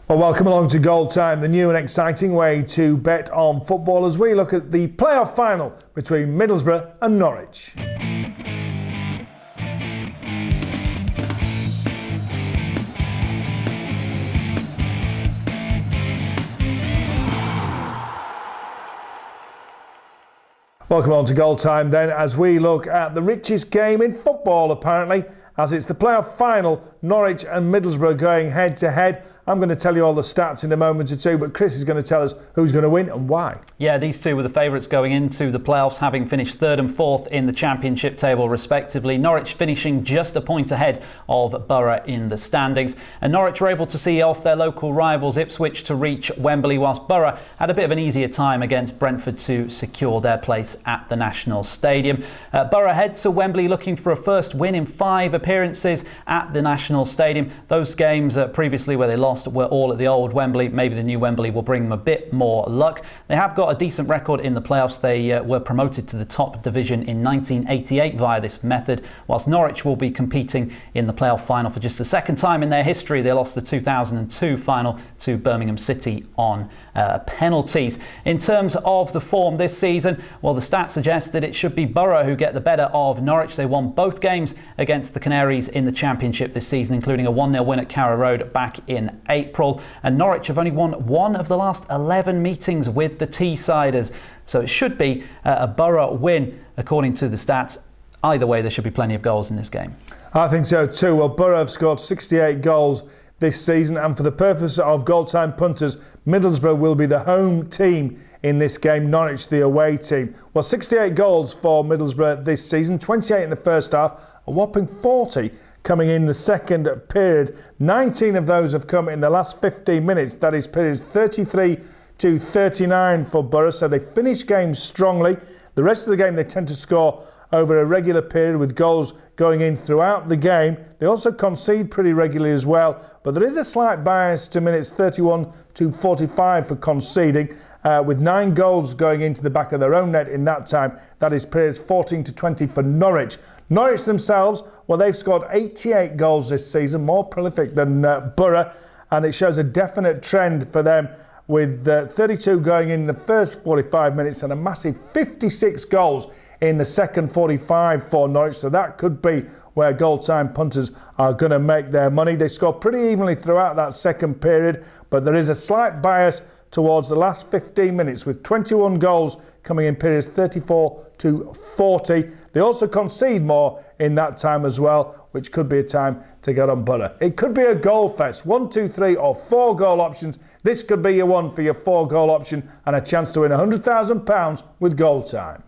Well, welcome along to Goal Time, the new and exciting way to bet on football as we look at the playoff final between Middlesbrough and Norwich. Welcome on to Goal Time then as we look at the richest game in football apparently, as it's the playoff final, Norwich and Middlesbrough going head to head. I'm going to tell you all the stats in a moment or two, but Chris is going to tell us who's going to win and why. Yeah, these two were the favourites going into the playoffs, having finished third and fourth in the championship table respectively. Norwich finishing just a point ahead of Borough in the standings. And Norwich were able to see off their local rivals Ipswich to reach Wembley, whilst Borough had a bit of an easier time against Brentford to secure their place at the National Stadium. Borough head to Wembley looking for a first win in 5 appearances at the National Stadium. Those games previously where they lost were all at the old Wembley. Maybe the new Wembley will bring them a bit more luck. They have got a decent record in the playoffs. They were promoted to the top division in 1988 via this method, whilst Norwich will be competing in the playoff final for just the second time in their history. They lost the 2002 final to Birmingham City on penalties. In terms of the form this season, well, the stats suggest that it should be Borough who get the better of Norwich. They won both games against the Canaries in the Championship this season, including a 1-0 win at Carrow Road back in April. And Norwich have only won one of the last 11 meetings with the Teessiders. So it should be a Borough win according to the stats. Either way, there should be plenty of goals in this game. I think so too. Well, Borough have scored 68 goals this season, and for the purpose of Goal Time punters, Middlesbrough will be the home team in this game, Norwich the away team. Well, 68 goals for Middlesbrough this season, 28 in the first half, a whopping 40 coming in the second period. 19 of those have come in the last 15 minutes, that is periods 33 to 39 for Borough, so they finish games strongly. The rest of the game they tend to score over a regular period with goals going in throughout the game. They also concede pretty regularly as well, but there is a slight bias to minutes 31 to 45 for conceding, with 9 goals going into the back of their own net in that time. That is periods 14 to 20 for Norwich. Norwich themselves, well, they've scored 88 goals this season, more prolific than Borough, and it shows a definite trend for them, with 32 going in the first 45 minutes and a massive 56 goals in the second 45 for Norwich. So that could be where Goal Time punters are going to make their money. They score pretty evenly throughout that second period, but there is a slight bias towards the last 15 minutes, with 21 goals coming in periods 34 to 40. They also concede more in that time as well, which could be a time to get on Borough. It could be a goal fest, 1, 2, 3 or 4 goal options. This could be your one for your 4 goal option and a chance to win £100,000 with Goal Time.